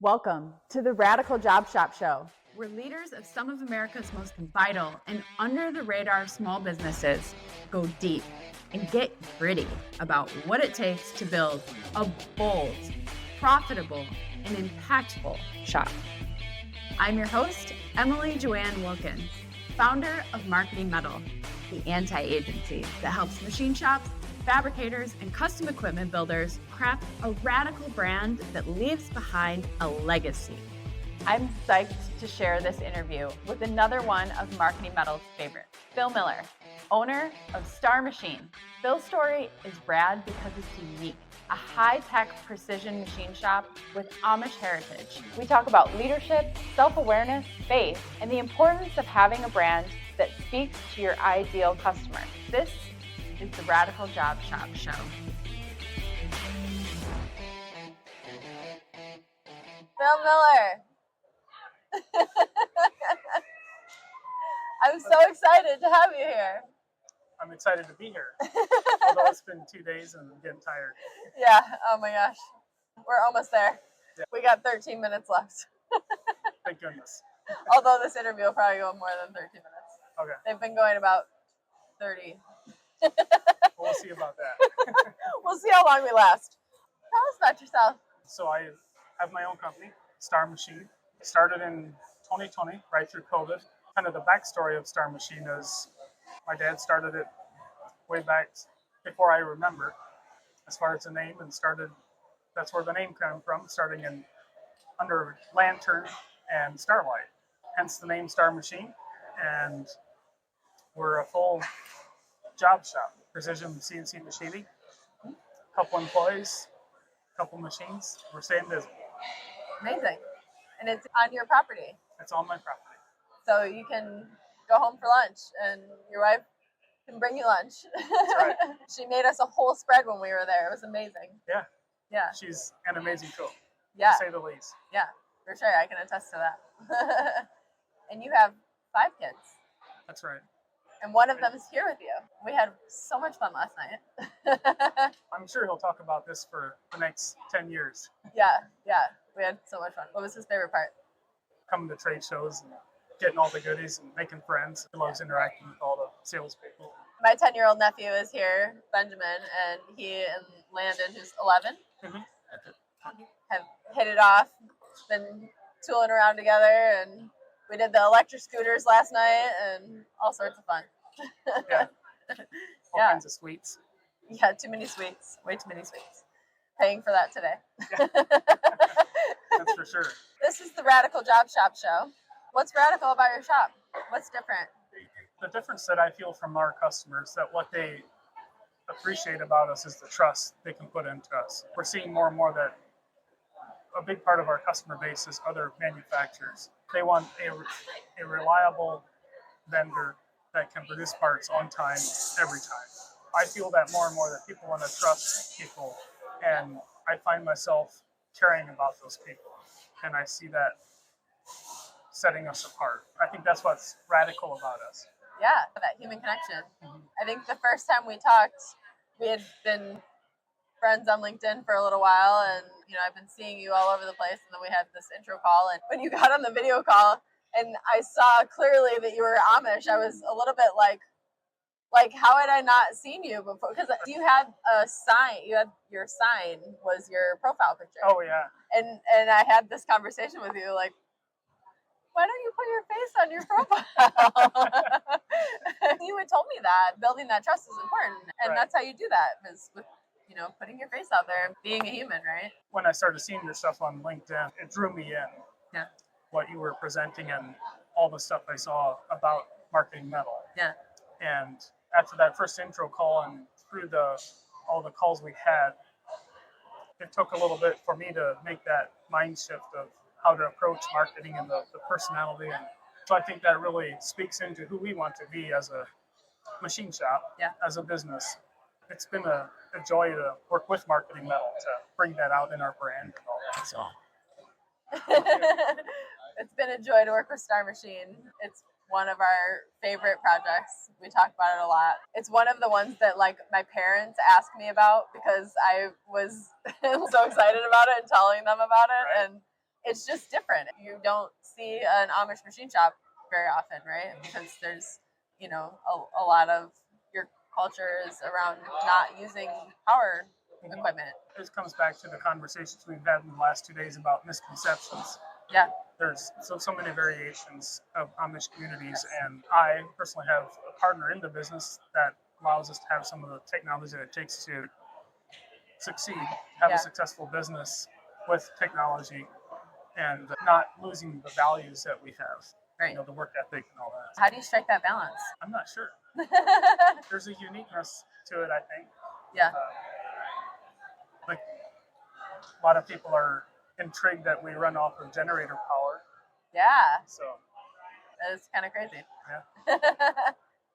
Welcome to the Radical Job Shop Show, where leaders of some of America's most vital and under-the-radar small businesses go deep and get gritty about what it takes to build a bold, profitable, and impactful shop. I'm your host, Emily Joann Wilkins, founder of Marketing Metal, the anti-agency that helps machine shops, fabricators, and custom equipment builders craft a radical brand that leaves behind a legacy. I'm psyched to share this interview with another one of Marketing Metal's favorites, Phil Miller, owner of Star Machine. Phil's story is rad because it's unique, a high-tech precision machine shop with Amish heritage. We talk about leadership, self-awareness, faith, and the importance of having a brand that speaks to your ideal customer. This is the Radical Job Shop Show. Phil Miller. I'm so excited to have you here. I'm excited to be here. Although it's been 2 days and I'm getting tired. Yeah, oh my gosh. We're almost there. Yeah. We got 13 minutes left. Thank goodness. Although this interview will probably go more than 13 minutes. Okay. They've been going about 30. We'll see about that. We'll see how long we last. Tell us about yourself. So I have my own company, Star Machine. Started in 2020, right through COVID. Kind of the backstory of Star Machine is my dad started it way back before I remember, as far as the name, and that's where the name came from, starting in under lantern and starlight. Hence the name Star Machine. And we're a full job shop, precision CNC machining, couple employees, couple machines. We're staying busy. Amazing. And it's on your property. It's on my property. So you can go home for lunch and your wife can bring you lunch. That's right. She made us a whole spread when we were there. It was amazing. Yeah. Yeah. She's an amazing cook, Yeah. to say the least. Yeah, for sure. I can attest to that. And you have 5 kids. That's right. And one of them is here with you. We had so much fun last night. I'm sure he'll talk about this for the next 10 years. Yeah. We had so much fun. What was his favorite part? Coming to trade shows and getting all the goodies and making friends. He loves interacting with all the salespeople. My 10-year-old nephew is here, Benjamin, and he and Landon, who's 11, have hit it off, been tooling around together, and we did the electric scooters last night and all sorts of fun. Yeah. All Yeah. kinds of sweets. Yeah, too many sweets. Way too many sweets. Paying for that today. Yeah. That's for sure. This is the Radical Job Shop Show. What's radical about your shop? What's different? The difference that I feel from our customers, that what they appreciate about us is the trust they can put into us. We're seeing more and more that a big part of our customer base is other manufacturers. They want a reliable vendor that can produce parts on time, every time. I feel that more and more that people want to trust people, and I find myself caring about those people, and I see that setting us apart. I think that's what's radical about us. Yeah, that human connection. Mm-hmm. I think the first time we talked, we had been friends on LinkedIn for a little while, and I've been seeing you all over the place, and then we had this intro call, and when you got on the video call and I saw clearly that you were Amish, I was a little bit like how had I not seen you before? Because you had a sign, your sign was your profile picture. Oh yeah. And I had this conversation with you, like, why don't you put your face on your profile? You had told me that building that trust is important, and Right. that's how you do that, is with putting your face out there and being a human, right? When I started seeing your stuff on LinkedIn, it drew me in. Yeah. What you were presenting and all the stuff I saw about Marketing Metal. Yeah. And after that first intro call and through all the calls we had, it took a little bit for me to make that mind shift of how to approach marketing and the personality. And so I think that really speaks into who we want to be as a machine shop, Yeah. as a business. It's been a joy to work with Marketing Metal to bring that out in our brand and all that. So It's been a joy to work with Star Machine. It's one of our favorite projects. We talk about it a lot. It's one of the ones that like my parents ask me about because I was so excited about it and telling them about it. Right. And it's just different. You don't see an Amish machine shop very often, right? Because there's, a lot of your culture is around not using power equipment. This comes back to the conversations we've had in the last 2 days about misconceptions. Yeah. There's so many variations of Amish communities, and I personally have a partner in the business that allows us to have some of the technology that it takes to succeed, have a successful business with technology, and not losing the values that we have. Right. The work ethic and all that. How do you strike that balance? I'm not sure. There's a uniqueness to it, I think. Yeah. Like a lot of people are intrigued that we run off of generator power. Yeah. So it's kind of crazy. Yeah.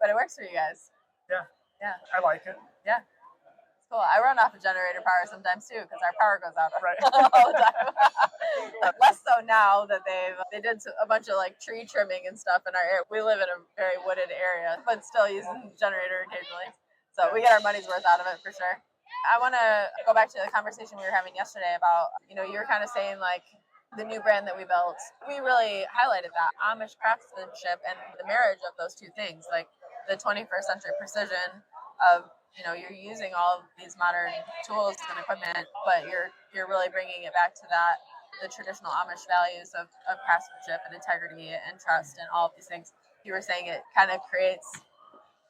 But it works for you guys. Yeah. Yeah. I like it. Yeah. It's cool. I run off of generator power sometimes too because our power goes out right. all the time. Less so now that they did a bunch of like tree trimming and stuff in our area. We live in a very wooded area, but still using generator occasionally. So we get our money's worth out of it for sure. I want to go back to the conversation we were having yesterday about, you were kind of saying like the new brand that we built. We really highlighted that Amish craftsmanship and the marriage of those two things, like the 21st century precision of, you're using all of these modern tools and equipment, but you're really bringing it back to that, the traditional Amish values of craftsmanship and integrity and trust and all of these things. You were saying it kind of creates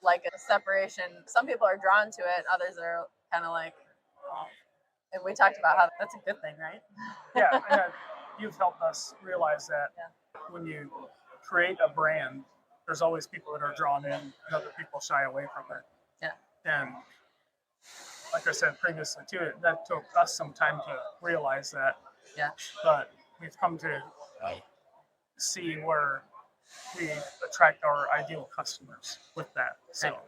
like a separation. Some people are drawn to it, others are kind of like, and we talked about how that's a good thing, right? Yeah, and you've helped us realize that when you create a brand, there's always people that are drawn in and other people shy away from it. Yeah. And like I said previously too, that took us some time to realize that. Yeah. But we've come to see where we attract our ideal customers with that. So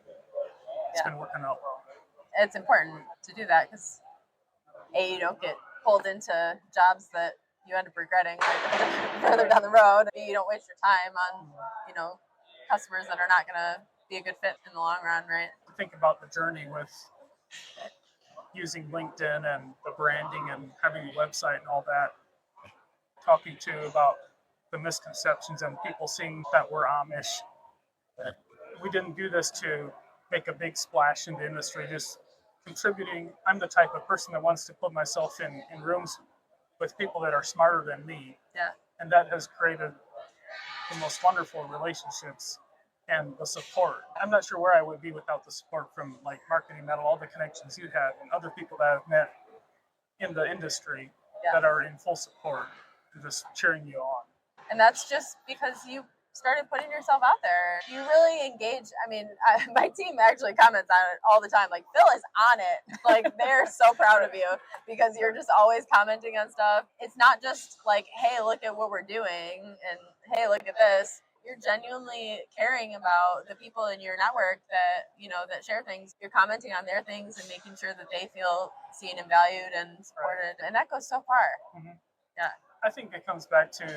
it's been working out well. It's important to do that because you don't get pulled into jobs that you end up regretting further down the road. You don't waste your time on, customers that are not going to be a good fit in the long run, right? Think about the journey with using LinkedIn and the branding and having a website and all that. Talking to about the misconceptions and people seeing that we're Amish. We didn't do this to make a big splash in the industry, just contributing. I'm the type of person that wants to put myself in rooms with people that are smarter than me. Yeah. And that has created the most wonderful relationships and the support. I'm not sure where I would be without the support from like Marketing Metal, all the connections you had, and other people that I've met in the industry that are in full support and just cheering you on. And that's just because you started putting yourself out there. You really engage. I mean, my team actually comments on it all the time. Like, Phil is on it. Like, they're so proud of you because you're just always commenting on stuff. It's not just like, hey, look at what we're doing and hey, look at this. You're genuinely caring about the people in your network that, that share things. You're commenting on their things and making sure that they feel seen and valued and supported. And that goes so far. Mm-hmm. Yeah. I think it comes back to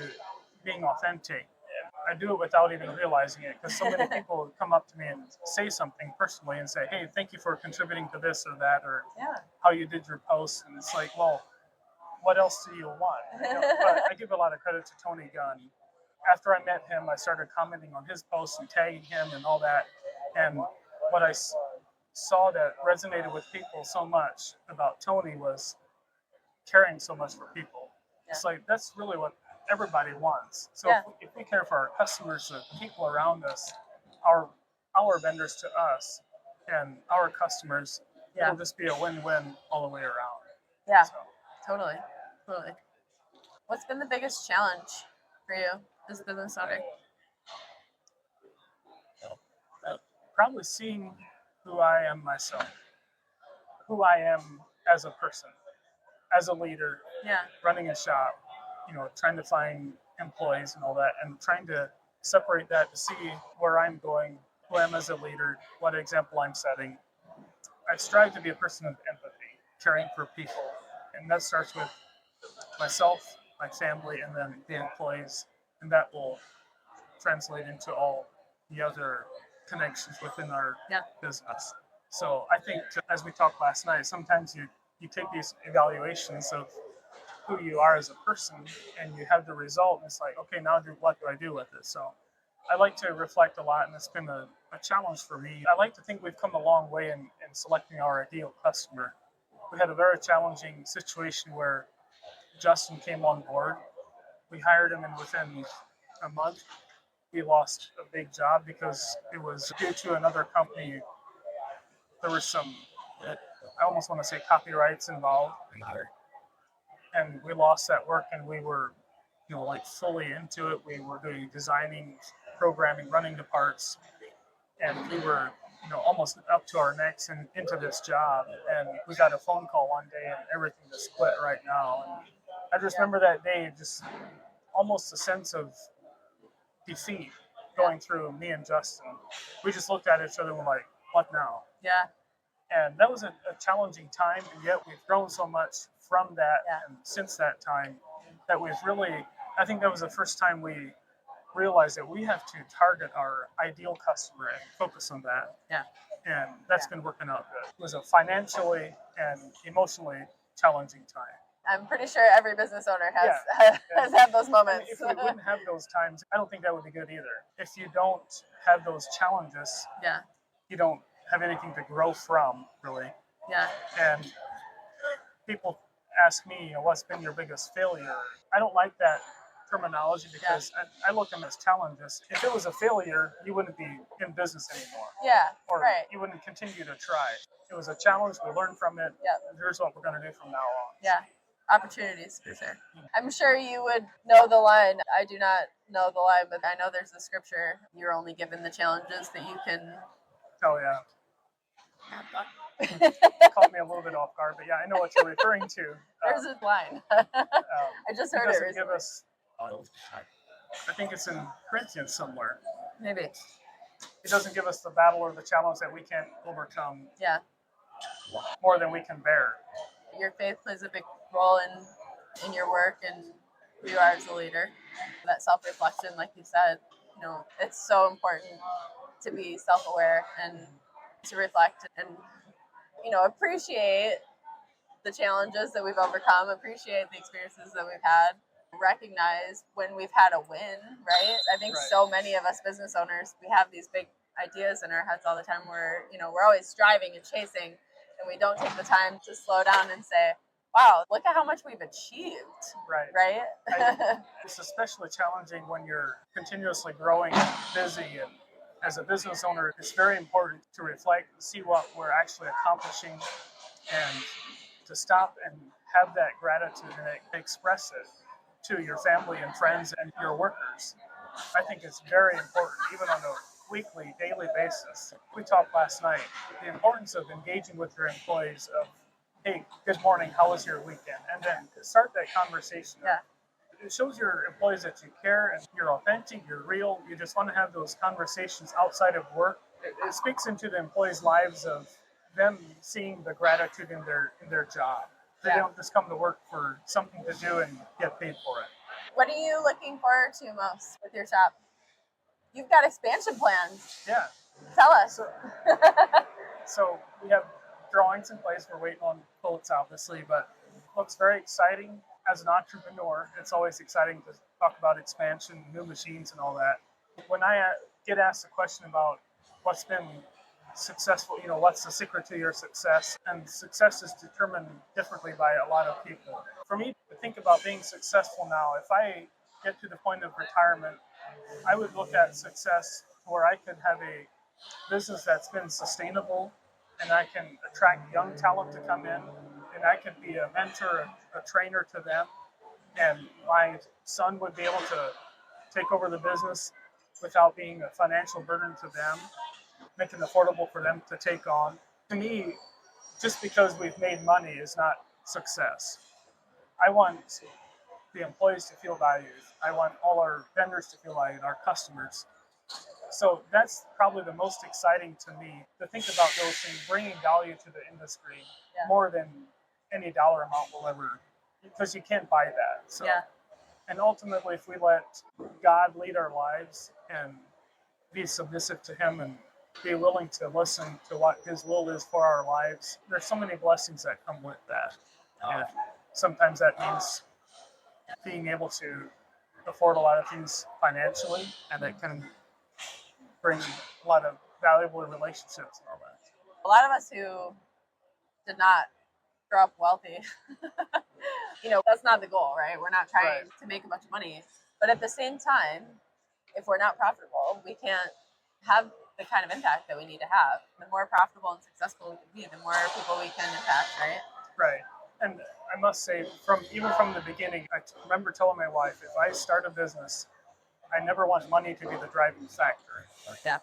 being authentic. I do it without even realizing it because so many people come up to me and say something personally and say, hey, thank you for contributing to this or that, or how you did your posts. And it's like, well, what else do you want? But I give a lot of credit to Tony Gunn. After I met him, I started commenting on his posts and tagging him and all that. And what I saw that resonated with people so much about Tony was caring so much for people. It's like, that's really what everybody wants. So if we care for our customers, the people around us, our vendors to us, and our customers, it'll just be a win-win all the way around. Yeah, so. Totally. What's been the biggest challenge for you as a business owner? Probably seeing who I am myself, who I am as a person, as a leader, running a shop, trying to find employees and all that, and trying to separate that to see where I'm going, who I am as a leader, what example I'm setting. I strive to be a person of empathy, caring for people, and that starts with myself, my family, and then the employees, and that will translate into all the other connections within our business. So I think, as we talked last night, sometimes you take these evaluations of who you are as a person, and you have the result, and it's like, okay, now what do I do with this? So I like to reflect a lot, and it's been a challenge for me. I like to think we've come a long way in selecting our ideal customer. We had a very challenging situation where Justin came on board. We hired him, and within a month, we lost a big job because it was due to another company. There was some, I almost want to say, copyrights involved, and we lost that work. And we were, like fully into it. We were doing designing, programming, running the parts, and we were, almost up to our necks and into this job. And we got a phone call one day, and everything just split right now. And I just remember that day, just almost a sense of defeat going through me and Justin. We just looked at each other and were like, what now? Yeah. And that was a challenging time, and yet we've grown so much from that and since that time that we've really, I think that was the first time we realized that we have to target our ideal customer and focus on that. Yeah. And that's been working out good. It was a financially and emotionally challenging time. I'm pretty sure every business owner has had those moments. If we wouldn't have those times, I don't think that would be good either. If you don't have those challenges, you don't have anything to grow from, really. Yeah. And people ask me, what's been your biggest failure? I don't like that terminology because I look at them as challenges. If it was a failure, you wouldn't be in business anymore. Yeah. Or you wouldn't continue to try. It was a challenge. We learned from it. Yeah. Here's what we're going to do from now on. Yeah. Opportunities, for sure. I'm sure you would know the line. I do not know the line, but I know there's a scripture. You're only given the challenges that you can. Oh, yeah. Caught me a little bit off guard, but I know what you're referring to. There's a line. I just heard it. Give us, I think it's in Corinthians somewhere. Maybe. It doesn't give us the battle or the challenge that we can't overcome. Yeah. More than we can bear. Your faith plays a big role in your work and who you are as a leader. That self-reflection, like you said, it's so important to be self-aware and to reflect and, appreciate the challenges that we've overcome, appreciate the experiences that we've had, recognize when we've had a win, right? I think so many of us business owners, we have these big ideas in our heads all the time where, we're always striving and chasing, and we don't take the time to slow down and say, wow, look at how much we've achieved. Right? It's especially challenging when you're continuously growing and busy. And as a business owner, it's very important to reflect and see what we're actually accomplishing and to stop and have that gratitude and express it to your family and friends and your workers. I think it's very important, even on a weekly, daily basis. We talked last night, the importance of engaging with your employees of, hey, good morning, how was your weekend? And then start that conversation. Yeah. It shows your employees that you care and you're authentic, you're real. You just want to have those conversations outside of work. It speaks into the employees' lives of them seeing the gratitude in their job. They don't just come to work for something to do and get paid for it. What are you looking forward to most with your shop? You've got expansion plans. Yeah. Tell us. So we have drawings in place. We're waiting on bullets, obviously, but it looks very exciting. As an entrepreneur, it's always exciting to talk about expansion, new machines, and all that. When I get asked a question about what's been successful, what's the secret to your success? And success is determined differently by a lot of people. For me to think about being successful now, if I get to the point of retirement, I would look at success where I could have a business that's been sustainable and I can attract young talent to come in and I could be a mentor, a trainer to them. And my son would be able to take over the business without being a financial burden to them, make it affordable for them to take on. To me, just because we've made money is not success. I want the employees to feel valued. I want all our vendors to feel valued, our customers. So that's probably the most exciting to me, to think about those things, bringing value to the industry more than any dollar amount will ever, because you can't buy that. So, and ultimately, if we let God lead our lives and be submissive to Him and be willing to listen to what His will is for our lives, there's so many blessings that come with that. And sometimes that means being able to afford a lot of things financially, and it can bring a lot of valuable relationships and all that. A lot of us who did not grow up wealthy, that's not the goal, right? We're not trying to make a bunch of money. But at the same time, if we're not profitable, we can't have the kind of impact that we need to have. The more profitable and successful we can be, the more people we can impact, right? Right. And I must say, even from the beginning, I remember telling my wife, if I start a business, I never want money to be the driving factor. Yeah.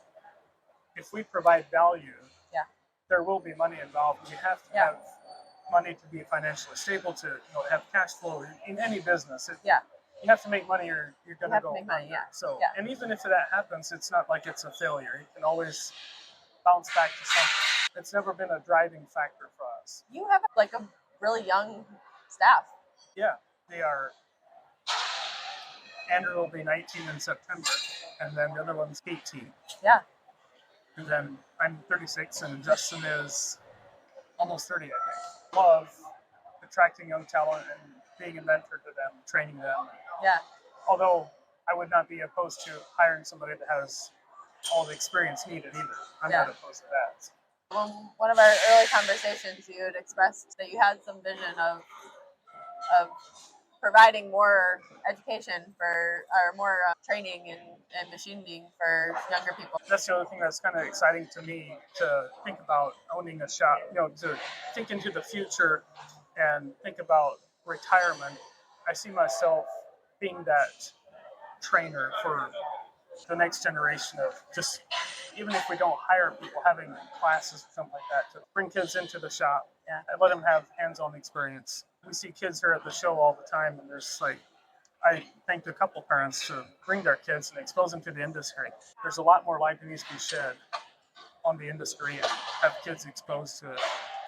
If we provide value, yeah, there will be money involved. We have to have money to be financially stable, to have cash flow in any business. You have to make money, or you're going to go make money. Yeah. So, and even if that happens, it's not like it's a failure. You can always bounce back to something. It's never been a driving factor for us. You have like a really young staff. Yeah, they are. Andrew will be 19 in September, and then the other one's 18. Yeah. And then I'm 36, and Justin is almost 30, I think. Love attracting young talent and being a mentor to them, training them. Yeah. Although I would not be opposed to hiring somebody that has all the experience needed either. I'm not opposed to that. One of our early conversations, you had expressed that you had some vision of providing more education or more training and machining for younger people. That's the other thing that's kind of exciting to me, to think about owning a shop, to think into the future and think about retirement. I see myself being that trainer for the next generation of just, even if we don't hire people, having classes or something like that to bring kids into the shop and let them have hands-on experience. We see kids here at the show all the time, and there's I thanked a couple parents to bring their kids and expose them to the industry. There's a lot more light that needs to be shed on the industry and have kids exposed to it.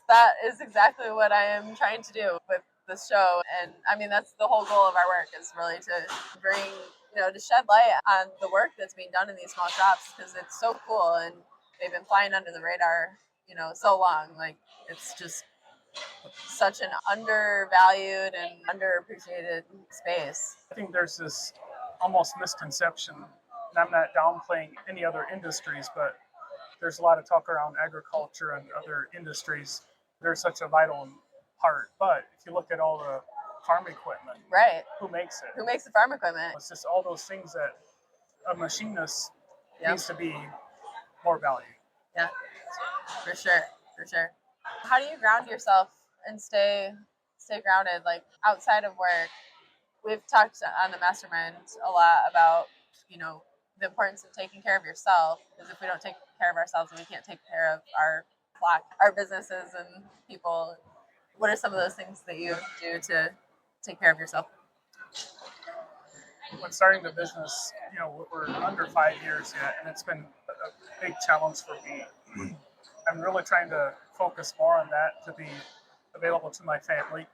That is exactly what I am trying to do with this show. And I mean, that's the whole goal of our work, is really to bring, to shed light on the work that's being done in these small shops, because it's so cool and they've been flying under the radar, so long. Like, it's just such an undervalued and underappreciated space. I think there's this almost misconception, and I'm not downplaying any other industries, but there's a lot of talk around agriculture and other industries. They're such a vital part. But if you look at all the farm equipment, right? Who makes it? Who makes the farm equipment? It's just all those things that a machinist needs to be more valued. Yeah, for sure. How do you ground yourself and stay grounded, like outside of work? We've talked on the mastermind a lot about, the importance of taking care of yourself, because if we don't take care of ourselves, then we can't take care of our flock, our businesses and people. What are some of those things that you do to take care of yourself? When starting the business, we're under 5 years yet, and it's been a big challenge for me. I'm really trying to focus more on that, to be available to my family.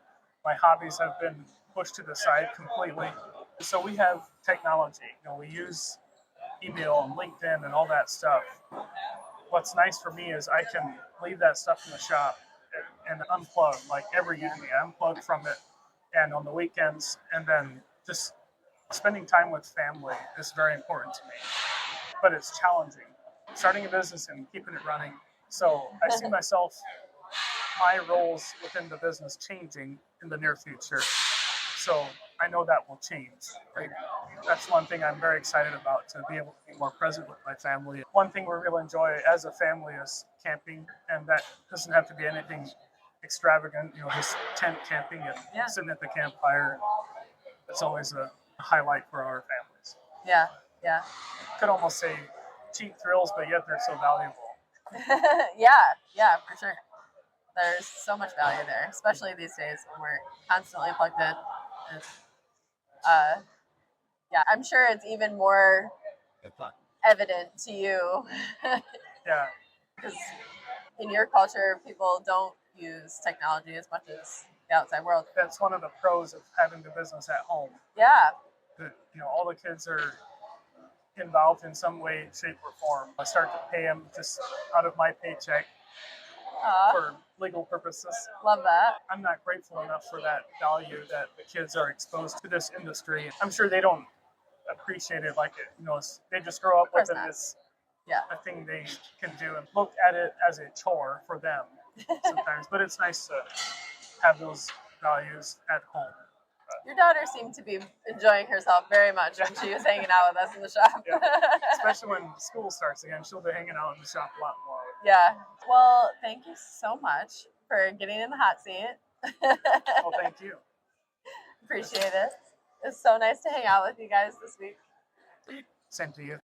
My hobbies have been pushed to the side completely. So we have technology. We use email and LinkedIn and all that stuff. What's nice for me is I can leave that stuff in the shop and unplug, like every evening. I unplug from it, and on the weekends, and then just spending time with family is very important to me. But it's challenging, starting a business and keeping it running. So I see my roles within the business changing in the near future. So I know that will change. Right? That's one thing I'm very excited about, to be able to be more present with my family. One thing we really enjoy as a family is camping, and that doesn't have to be anything extravagant, just tent camping and sitting at the campfire. It's always a highlight for our families. Yeah. Could almost say cheap thrills, but yet they're so valuable. yeah, for sure. There's so much value there, especially these days when we're constantly plugged in. I'm sure it's even more evident to you. Yeah. Because in your culture, people don't use technology as much as the outside world. That's one of the pros of having the business at home. Yeah. All the kids are involved in some way, shape, or form. I start to pay them just out of my paycheck for legal purposes. Love that. I'm not grateful enough for that value that the kids are exposed to this industry. I'm sure they don't appreciate it like it. They just grow up with it as a thing they can do and look at it as a chore for them sometimes. But it's nice to have those values at home. Your daughter seemed to be enjoying herself very much when she was hanging out with us in the shop. Yeah. Especially when school starts again, she'll be hanging out in the shop a lot more. Yeah. Well, thank you so much for getting in the hot seat. Well, thank you. Appreciate it. It's so nice to hang out with you guys this week. Same to you.